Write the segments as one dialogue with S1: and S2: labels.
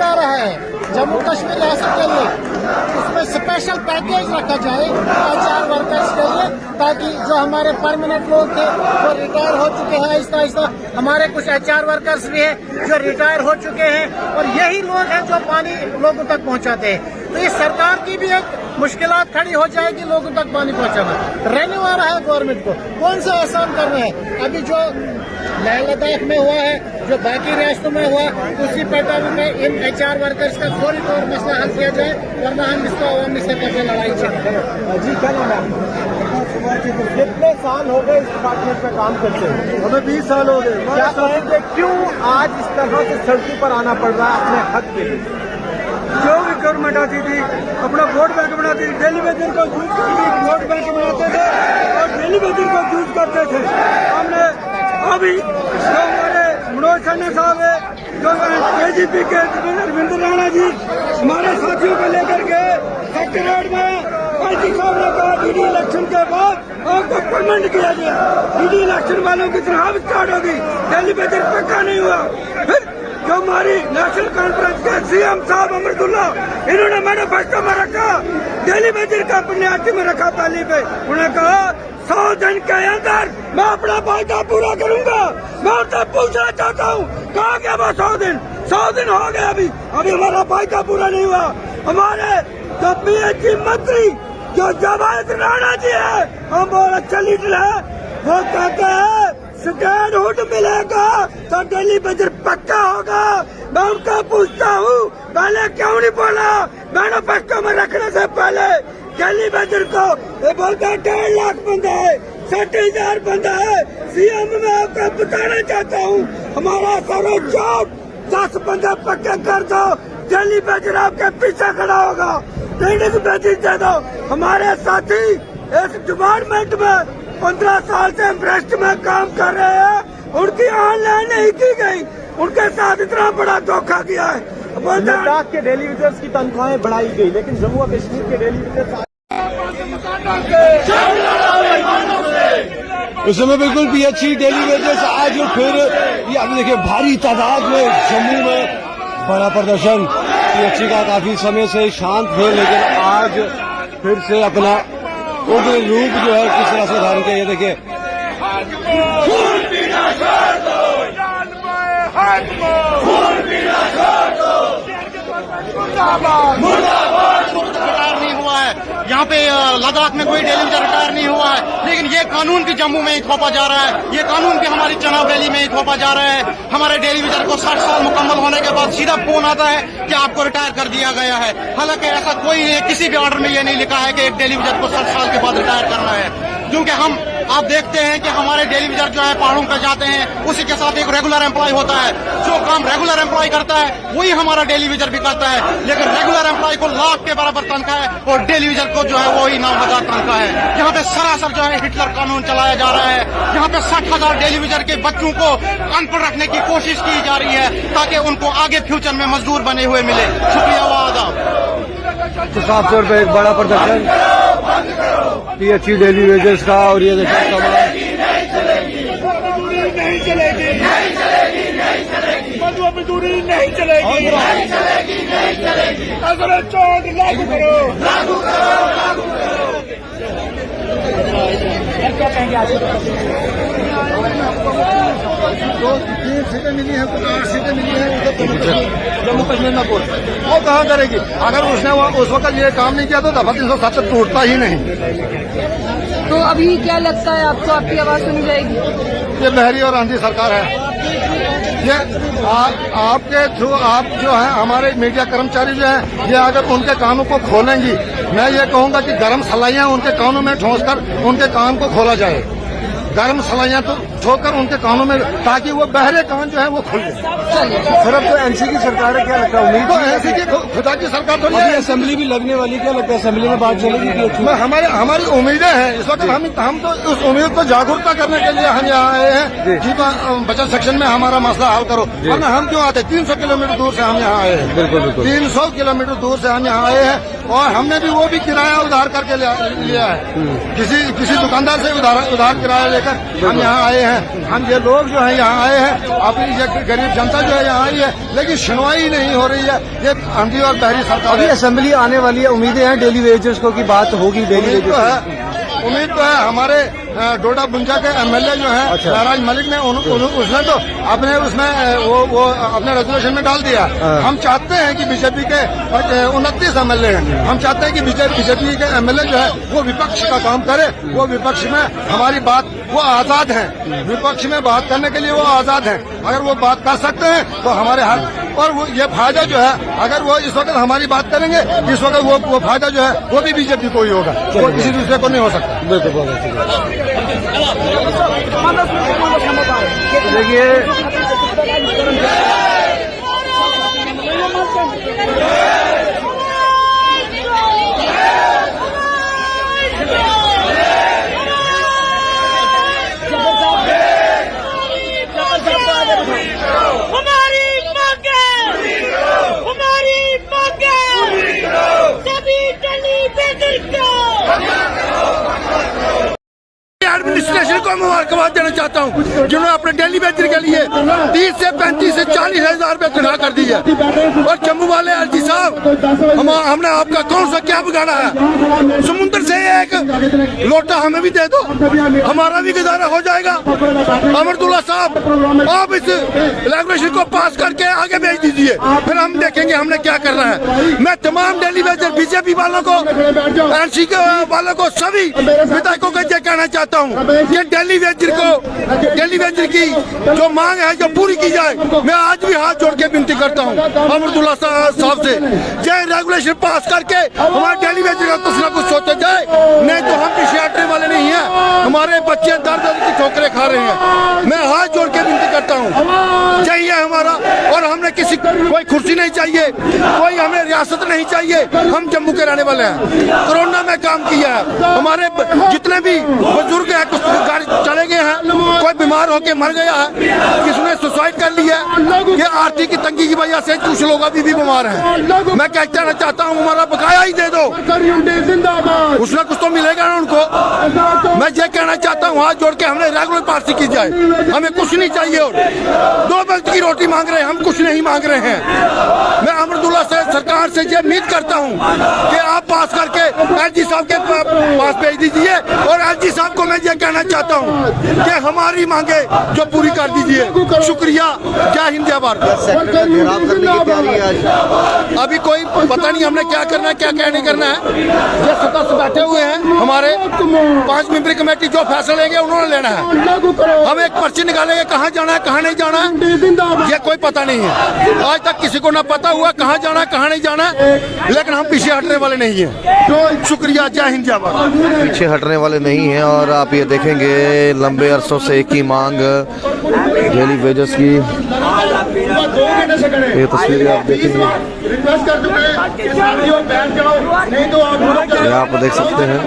S1: आ रहा है जम्मू कश्मीर रियासत के लिए, उसमें स्पेशल पैकेज रखा जाए HR वर्कर्स के लिए, ताकि जो हमारे परमानेंट लोग थे वो रिटायर हो चुके हैं आहिस्ता आहिस्ता, हमारे कुछ HR वर्कर्स भी हैं जो रिटायर हो चुके हैं और यही लोग हैं जो पानी लोगों तक पहुंचाते हैं। तो इस सरकार की भी एक मुश्किलात खड़ी हो जाएगी लोगों तक पानी पहुंचाना। रहने वाला है गवर्नमेंट को कौन सा एहसान कर रहे हैं। अभी जो लेह लद्दाख में हुआ है, जो बाकी रियासतों में हुआ, उसी पैटर्न में इन HR वर्कर्स का फौरी तौर मसला हल किया जाए, वरना हम इसको अवामी से करके लड़ाई चलेंगे।
S2: जी क्या नाम है? कितने साल हो गए इस डिपार्टमेंट में काम करते हैं?
S1: हमें 20 साल हो गए।
S2: क्या कहेंगे क्यों आज इस तरह से सड़कों पर आना पड़ रहा है अपने हक के लिए?
S3: जो भी गवर्नमेंट आती थी अपना वोट बैंक बनाती थी, डेली वेजर को यूज करके वोट बैंक बनाते थे और डेली वेजर को यूज करते थे। हमने अभी जो हमारे मनोज सिन्हा साहब है, जो KGP के रविंद्र राणा जी हमारे साथियों को लेकर के सेक्रेटरीट में पार्टी साहब ने कहा DD इलेक्शन के बाद आपको परमानेंट किया गया। DD इलेक्शन वालों की तरह स्टार्ट होगी, डेली वेजर पक्का नहीं हुआ। फिर जो हमारी नेशनल कॉन्फ्रेंस के CM साहब अमृतुल्ला, इन्होंने मैनिफेस्टो में रखा, डेली वेजर का पुण्यार्थी में रखा पहली पे। उन्होंने कहा 100 दिन के अंदर मैं अपना वायदा पूरा करूंगा। मैं उनसे पूछना चाहता हूँ कहा गया वो 100 दिन? 100 दिन हो गए, अभी हमारा वायदा पूरा नहीं हुआ। हमारे जो PhD मंत्री जो जवाहर राणा जी है, हम बहुत अच्छा लीडर है, वो कहते हैं स्टेटहुड मिलेगा तो डेली वेजर पक्का होगा। मैं उनका पूछता हूँ पहले क्यों नहीं बोला मैनिफेस्टो में रखने से पहले? डेली वेजर को ये बोलता है 1.5 लाख बंदा है, 60,000 बंदा है। CM में आपको बताना चाहता हूँ हमारा सर्वोच्च 10 बंदे पक्के कर दो, डेली वेजर आपके पीछे खड़ा होगा। ट्रेनिंग बेसिस दे दो। हमारे साथी इस डिपार्टमेंट में 15 साल से ब्रेस्ट में काम कर रहे हैं, उनकी ऑनलाइन नहीं की गई, उनके साथ इतना बड़ा धोखा किया है।
S2: लद्दाख के डेली वेजर्स की तनख्वाहें बढ़ाई गई, लेकिन जम्मू और कश्मीर के डेली वेजर्स
S4: इस समय बिल्कुल PhD डेली वेजर्स आज फिर ये आप देखिए भारी तादाद में जम्मू में बड़ा प्रदर्शन। PhD का काफी समय से शांत थे, लेकिन आज फिर से अपना उग्र रूप जो है किस तरह से धारण किया। ये देखिए
S5: रिटायर नहीं हुआ है यहाँ पे लद्दाख में, कोई डेली वेजर रिटायर नहीं हुआ है, लेकिन ये कानून भी जम्मू में ही थोपा जा रहा है। ये कानून भी हमारी चनाब वैली में ही थोपा जा रहा है। हमारे डेली वेजर को 60 साल मुकम्मल होने के बाद सीधा फोन आता है कि आपको रिटायर कर दिया गया है। हालांकि ऐसा कोई किसी भी ऑर्डर में ये नहीं लिखा है कि एक डेली वेजर को 60 साल के बाद रिटायर करना है, क्योंकि आप देखते हैं कि हमारे डेली वेजर जो है पहाड़ों पर जाते हैं, उसी के साथ एक रेगुलर एम्प्लॉय होता है। जो काम रेगुलर एम्प्लॉय करता है वही हमारा डेली वेजर भी करता है, लेकिन रेगुलर एम्प्लॉय को लाख के बराबर तनख्वाह है और डेली वेजर को जो है वही 9,000 तनख्वाह है। यहाँ पे सरासर जो है हिटलर कानून चलाया जा रहा है। यहाँ पे 60,000 डेली वेजर के बच्चों को अनपढ़ रखने की कोशिश की जा रही है ताकि उनको आगे फ्यूचर में मजदूर बने हुए मिले। शुक्रिया, वादा।
S4: साफ तौर पर एक बड़ा प्रदर्शन PhD डेली वेजर्स का, और ये देखिए
S3: नहीं चलेगी, मजदूरी नहीं चलेगी, अगर चोट लागू करो,
S2: क्या कहेंगे आज?
S1: 3 सीटें मिली हैं, कुछ 8 सीटें मिली हैं
S2: जम्मू कश्मीर में कोर्ट
S1: वो कहाँ करेगी? अगर उसने उस वक्त ये काम नहीं किया तो दफा 370 टूटता ही नहीं।
S6: तो अभी क्या लगता है आपको, आपकी आवाज सुनी जाएगी?
S1: ये लहरी और आंधी सरकार है। ये आपके थ्रू आप जो है हमारे मीडिया कर्मचारी जो है, ये अगर उनके कानों को खोलेंगी, मैं ये कहूंगा कि गर्म सलाइयां उनके कानों में ठोंसकर उनके कान को खोला जाए। गर्म सलाइयां तो ठोकर उनके कानों में, ताकि वो बहरे कान जो है वो खुल जाए।
S2: सर अब तो NC की सरकार है, क्या लगता है उम्मीद?
S1: तो NC की खुदा की सरकार तो
S4: अभी असेंबली भी लगने वाली, क्या लगता है असेंबली में बात चलेगी?
S1: हमारी उम्मीदें हैं इस वक्त। हम तो उस उम्मीद को जागरूकता करने के लिए हम यहाँ आए हैं कि बचत सेक्शन में हमारा मसला हल करो, वरना हम क्यों आते? 300 किलोमीटर दूर से हम यहाँ आए हैं। 300 किलोमीटर दूर से हम यहाँ आए हैं
S7: और हमने भी वो भी किराया उधार करके लिया है। किसी दुकानदार से उधार किराया लेकर हम यहाँ आए हैं। हम ये लोग जो है यहाँ आए हैं, अपनी ये गरीब जनता जो है यहाँ आई है, लेकिन सुनवाई नहीं हो रही है। ये अंधी और बहरी सरकार।
S4: अभी असेंबली आने वाली है, उम्मीदें हैं डेली वेजेस को की बात होगी। डेली वेजेस
S7: उम्मीद तो है। हमारे डोडा बुंजा के एमएलए जो है महराज मलिक ने उसने तो अपने उसमें वो अपने रेजोल्यूशन में डाल दिया। हम चाहते हैं कि बीजेपी के 29 एमएलए हैं, हम चाहते हैं कि बीजेपी के एमएलए जो है वो विपक्ष का काम करे। वो विपक्ष में हमारी बात वो आजाद हैं, विपक्ष में बात करने के लिए वो आजाद हैं। अगर वो बात कर सकते हैं तो हमारे हाथ और वो ये फायदा जो है, अगर वो इस वक्त हमारी बात करेंगे, इस वक्त वो फायदा जो है वो भी बीजेपी को ही होगा, वो किसी दूसरे को नहीं हो सकता।
S4: देखिए
S7: एडमिनिस्ट्रेशन को मुबारकबाद देना चाहता हूँ, जिन्होंने अपने डेली वेजर के लिए 30 से 35 से 40 हजार रुपये तनख्वाह कर दी है। और जम्मू वाले आरजी साहब, हमने आपका कौन सा क्या बिगाड़ा है? समुद्र से एक लोटा हमें भी दे दो, हमारा भी गुजारा हो जाएगा। अमरदुल्ला साहब, आप इस रेगुलेशन को पास करके आगे भेज दीजिए, फिर हम देखेंगे हमने क्या करना है। मैं तमाम डेली वेजर बीजेपी वालों को, एनसी वालों को, सभी विधायकों को ये कहना चाहता हूँ कि डेली वेजर की जो मांग है जो पूरी की जाए। मैं आज भी हाथ जोड़ के विनती करता हूँ अमरदुल्ला साहब से, ये रेगुलेशन पास करके हमारे डेली वेजर का कुछ ना कुछ सोचा जाए, नहीं तो हम पीछे हटने वाले नहीं हैं। हमारे बच्चे दर्द की ठोकरें खा रहे हैं। मैं हाथ जोड़ के विनती करता हूँ, चाहिए हमारा, और हमने किसी कोई कुर्सी नहीं चाहिए, कोई हमें रियासत नहीं चाहिए। हम जम्मू के रहने वाले हैं, कोरोना में काम किया है। हमारे जितने भी बुजुर्ग हैं कुछ गाड़ी चले गए हैं, कोई बीमार होकर मर गया है, किसने सुसाइड कर लिया है। ये आर्थिक की तंगी की वजह से कुछ लोग अभी भी बीमार हैं। मैं कहना चाहता हूँ हमारा बकाया ही दे दो, कुछ ना कुछ तो मिलेगा ना उनको। मैं ये कहना चाहता हूँ हाथ जोड़ के हमने रेगुलर पार्टी की जाए, हमें कुछ नहीं चाहिए। और 2 वक्त की रोटी मांग रहे हैं, हम कुछ नहीं मांग रहे हैं। मैं अमरदुल्ला से सरकार से ये उम्मीद करता हूँ कि आप पास करके एलजी साहब के पास भेज दीजिए। और एलजी साहब को मैं ये कहना चाहता हूँ कि हमारी मांगे जो पूरी कर दीजिए। शुक्रिया, जय हिंद, जय भारत। अभी कोई पता नहीं हमने क्या करना है, क्या नहीं करना है। ये सदस्य बैठे हुए हैं हमारे 5 मेंबरी कमेटी, जो फैसला लेंगे उन्होंने लेना है। हम एक पर्ची निकालेंगे, कहाँ जाना है कहाँ नहीं जाना है ये कोई पता नहीं है। आज तक किसी को ना पता हुआ कहाँ जाना है कहाँ नहीं जाना है, लेकिन हम पीछे हटने वाले नहीं हैं। तो शुक्रिया, जय हिंद, जय भारत।
S8: पीछे हटने वाले नहीं हैं। और आप ये देखेंगे लंबे अरसों से एक ही मांग डेली वेजेस की, ये तस्वीरें आप देखेंगे, ये आप देख सकते हैं।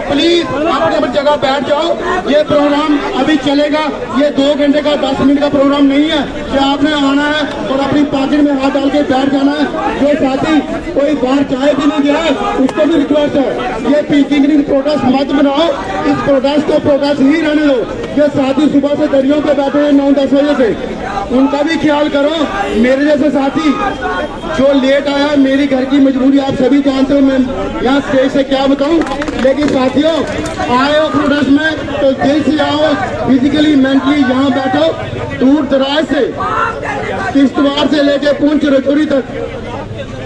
S1: प्लीज अपनी जगह बैठ जाओ। ये प्रोग्राम अभी चलेगा, ये 2 घंटे का 10 मिनट का प्रोग्राम नहीं है कि आपने आना है और अपनी पॉकेट में हाथ डाल के बैठ जाना है। जो साथी कोई बाहर चाय भी नहीं गया उसको भी रिक्वेस्ट है, ये पीकिंग प्रोटेस्ट मत बनाओ, इस प्रोटेस्ट को प्रोटेस्ट ही रहने दो। ये साथी सुबह से दरियों पे बैठे हैं 9-10 बजे से, उनका भी ख्याल करो। मेरे जैसे साथी जो लेट आया, मेरी घर की मजबूरी आप सभी जानते हो, मैं यहाँ स्टेज से क्या बताऊँ। लेकिन साथियों, आए हो प्रोटेस्ट में तो दिल से आओ, फिजिकली मेंटली यहाँ बैठो। दूर दराज से, किश्तवाड़ से लेके पुंछ रजौरी तक,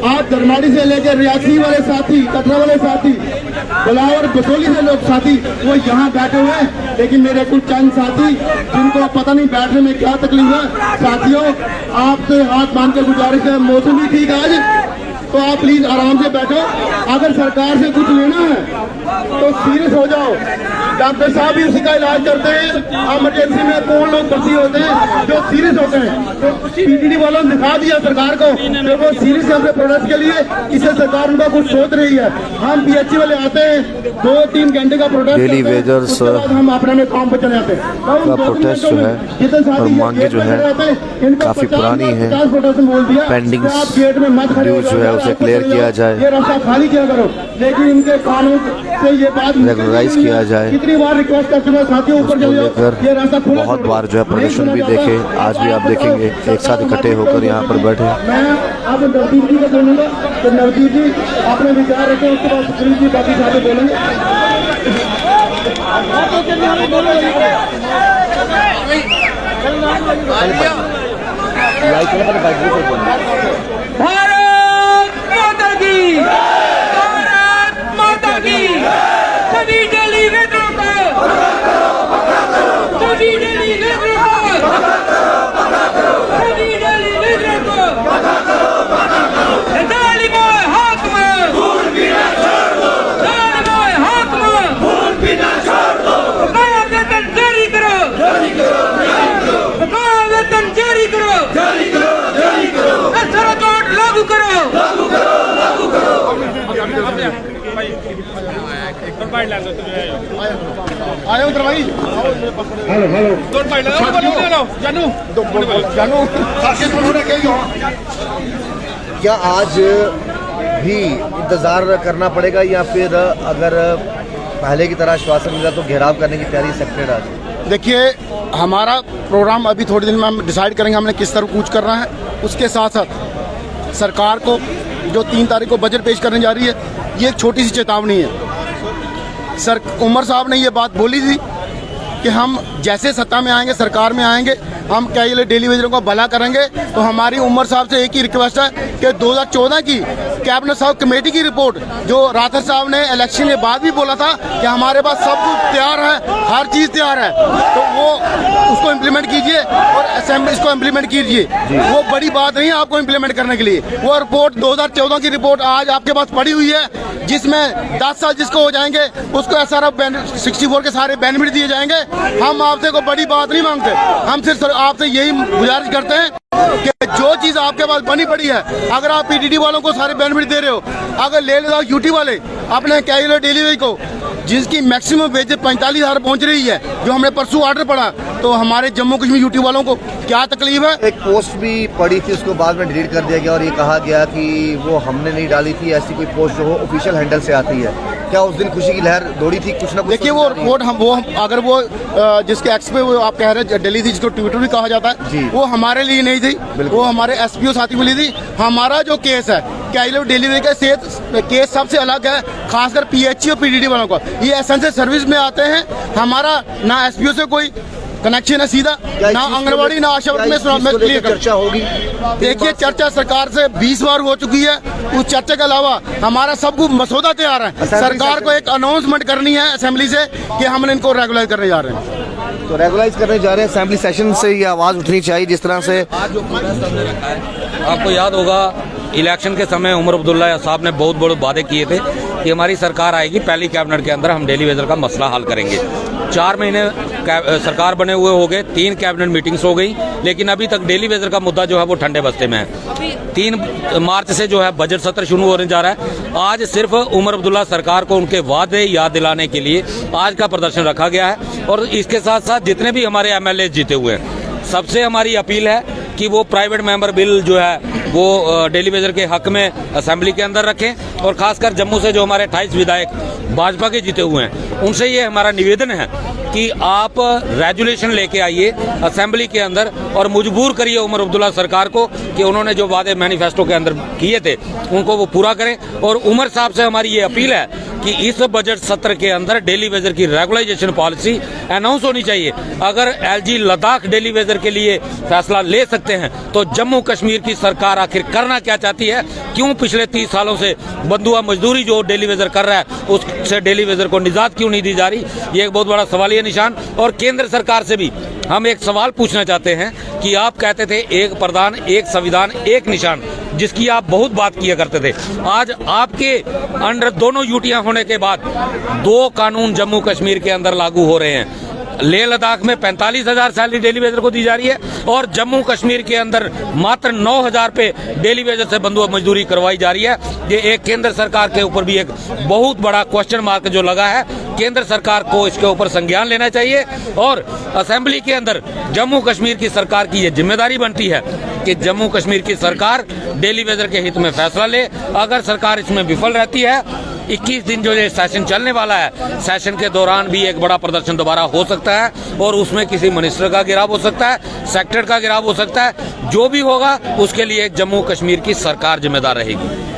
S1: आप धर्माड़ी से लेकर रियासी वाले साथी, कटरा वाले साथी, बिलावर बसोली से लोग साथी वो यहाँ बैठे हुए हैं। लेकिन मेरे कुछ चंद साथी जिनको पता नहीं बैठने में क्या तकलीफ है, साथियों आपसे हाथ बांध के गुजारिश है, मौसम भी ठीक है आज, तो आप प्लीज आराम से बैठो। अगर सरकार से कुछ लेना है तो सीरियस हो जाओ।
S2: डॉक्टर साहब भी उसी का इलाज करते हैं। इमरजेंसी में कौन लोग भर्ती होते हैं जो सीरियस होते हैं, तो पीटीडी वालों ने दिखा दिया सरकार को कि वो सीरियस है अपने प्रोडक्ट के लिए, इससे सरकार उनका कुछ सोच रही है। हम पीएचसी वाले आते हैं 2-3 घंटे का प्रोडक्ट,
S8: डेली वेजर्स
S2: हम अपने काम पर चले जाते हैं।
S8: का प्रोटेस्ट जो है और मांगे जो है काफी पुरानी है। पेंडिंग ड्यूज जो है उसे क्लियर किया जाए,
S2: ये रास्ता खाली किया करो, लेकिन इनके कानून से ये बात
S8: रेगुलराइज किया जाए।
S2: कितनी बार रिक्वेस्ट कर चुके हैं साथियों, ऊपर
S8: उसको
S2: चले
S8: लेकर
S2: जाओ, ये रास्ता खुला
S8: बहुत
S2: छोड़ो।
S8: बार जो है प्रदर्शन भी देखे, आज भी आप देखेंगे एक साथ इकट्ठे होकर यहाँ पर बैठे।
S2: मैं अब नवदीप जी को बोलूंगा, तो नवदीप जी अपने विचार रखें, उसके बाद सुप्रीम जी बाकी साथी बोलेंगे।
S3: भारत माता की, भारत माता की, सभी दिल्ली वेदरों को, सभी दिल्ली वेदरों को, सभी दिल्ली वेदरों को, जालिमों हाकिमों, जालिमों हाकिमों, नया वेतन जारी करो, नया वेतन जारी करो, सरकार लागू करो।
S1: आए उधर भाई।
S8: क्या आज भी इंतजार करना पड़ेगा या फिर अगर पहले की तरह आश्वासन मिला तो घेराव करने की तैयारी सेक्रेटरी आज?
S1: देखिए, हमारा प्रोग्राम अभी थोड़ी दिन में हम डिसाइड करेंगे हमने किस तरह कूच करना है। उसके साथ साथ सरकार को जो 3 तारीख को बजट पेश करने जा रही है, ये एक छोटी सी चेतावनी है। सर उमर साहब ने ये बात बोली थी कि हम जैसे सत्ता में आएंगे, सरकार में आएंगे, हम क्या ये डेली वेजरों का भला करेंगे। तो हमारी उमर साहब से एक ही रिक्वेस्ट है कि 2014 की कैबिनेट साहब कमेटी की रिपोर्ट जो राठौर साहब ने इलेक्शन के बाद भी बोला था कि हमारे पास सब कुछ तैयार है, हर चीज़ तैयार है, तो वो उसको इम्प्लीमेंट कीजिए और असेंबली इसको इम्प्लीमेंट कीजिए। वो बड़ी बात नहीं है आपको इम्प्लीमेंट करने के लिए। वो रिपोर्ट 2014 की रिपोर्ट आज आपके पास पड़ी हुई है, जिसमें 10 साल जिसको हो जाएंगे उसको SRF 64 के सारे बेनिफिट दिए जाएंगे। हम आपसे कोई बड़ी बात नहीं मांगते, हम सिर्फ आपसे यही गुजारिश करते हैं कि जो चीज़ आपके पास बनी पड़ी है, अगर आप पीटीडी वालों को सारे बेनिफिट दे रहे हो, अगर ले लो यूटी वाले अपने कैजुअल डेली वेज को जिसकी मैक्सिमम वेज 45,000 पहुंच रही है, जो हमने परसों ऑर्डर पड़ा, तो हमारे जम्मू कश्मीर यूटी वालों को क्या तकलीफ है।
S8: एक पोस्ट भी पड़ी थी, उसको बाद में डिलीट कर दिया गया और ये कहा गया कि वो हमने नहीं डाली थी, ऐसी कोई पोस्ट जो हो ऑफिशियल हैंडल से आती है। क्या उस दिन खुशी की लहर दौड़ी थी? कुछ ना कुछ
S1: देखिए, वो रिपोर्ट अगर वो जिसके एक्स पे वो आप कह रहे हैं दिल्ली थी, जिसको ट्विटर भी कहा जाता है, वो हमारे लिए नहीं थी, वो हमारे SPO साथी को ली थी। हमारा जो केस है कैजुअल डेलीवरी का केस सबसे अलग है, खासकर PHC और PDD वालों का। ये एसेंशियल सर्विस में आते हैं, हमारा ना SPO से कोई कनेक्शन है सीधा, ना आंगनबाड़ी ना आशा वर्कर में
S8: चर्चा होगी।
S1: देखिए, चर्चा सरकार से 20 बार हो चुकी है। उस चर्चा के अलावा हमारा सब कुछ मसौदा तैयार है। सरकार को एक अनाउंसमेंट करनी है असेंबली से कि हम इनको रेगुलाइज करने जा रहे हैं।
S8: तो रेगुलाइज करने जा रहे हैं, असेंबली सेशन से ये आवाज़ उठनी चाहिए जिस तरह से।
S9: आपको याद होगा इलेक्शन के समय उमर अब्दुल्ला साहब ने बहुत बड़े वादे किए थे कि हमारी सरकार आएगी, पहली कैबिनेट के अंदर हम डेली वेजर का मसला हल करेंगे। 4 महीने सरकार बने हुए हो गए, 3 कैबिनेट मीटिंग्स हो गई, लेकिन अभी तक डेली वेजर का मुद्दा जो है वो ठंडे बस्ते में है। 3 मार्च से जो है बजट सत्र शुरू होने जा रहा है। आज सिर्फ उमर अब्दुल्ला सरकार को उनके वादे याद दिलाने के लिए आज का प्रदर्शन रखा गया है। और इसके साथ साथ जितने भी हमारे MLA जीते हुए हैं, सबसे हमारी अपील है कि वो प्राइवेट मेंबर बिल जो है वो डेली वेजर के हक में असेंबली के अंदर रखें। और खासकर जम्मू से जो हमारे 28 विधायक भाजपा के जीते हुए हैं, उनसे ये हमारा निवेदन है कि आप रेजुलेशन लेके आइए असेंबली के अंदर और मजबूर करिए उमर अब्दुल्ला सरकार को कि उन्होंने जो वादे मैनिफेस्टो के अंदर किए थे उनको वो पूरा करें। और उमर साहब से हमारी ये अपील है कि इस बजट सत्र के अंदर डेली वेजर की रेगुलाइजेशन पॉलिसी अनाउंस होनी चाहिए। अगर LG लद्दाख डेली वेजर के लिए फैसला ले सकते हैं तो जम्मू कश्मीर की सरकार आखिर करना क्या चाहती है? क्यों पिछले 30 सालों से बंधुआ मजदूरी जो डेली वेजर कर रहा है उससे डेली वेजर को निजात क्यों नहीं दी जा रही? ये एक बहुत बड़ा सवालिया निशान। और केंद्र सरकार से भी हम एक सवाल पूछना चाहते हैं कि आप कहते थे एक प्रधान एक संविधान एक निशान, जिसकी आप बहुत बात किया करते थे। आज आपके अंडर दोनों यूटियां होने के बाद 2 कानून जम्मू कश्मीर के अंदर लागू हो रहे हैं। लेह लद्दाख में 45,000 सैलरी डेली वेजर को दी जा रही है और जम्मू कश्मीर के अंदर मात्र 9,000 पे डेली वेजर से बंधुआ मजदूरी करवाई जा रही है। ये एक केंद्र सरकार के ऊपर भी एक बहुत बड़ा क्वेश्चन मार्क जो लगा है। केंद्र सरकार को इसके ऊपर संज्ञान लेना चाहिए और असेंबली के अंदर जम्मू कश्मीर की सरकार की ये जिम्मेदारी बनती है कि जम्मू कश्मीर की सरकार डेली वेजर के हित में फैसला ले। अगर सरकार इसमें विफल रहती है, 21 दिन जो ये सेशन चलने वाला है, सेशन के दौरान भी एक बड़ा प्रदर्शन दोबारा हो सकता है और उसमें किसी मिनिस्टर का गिराव हो सकता है, सेक्रेटरी का गिराव हो सकता है। जो भी होगा उसके लिए जम्मू कश्मीर की सरकार जिम्मेदार रहेगी।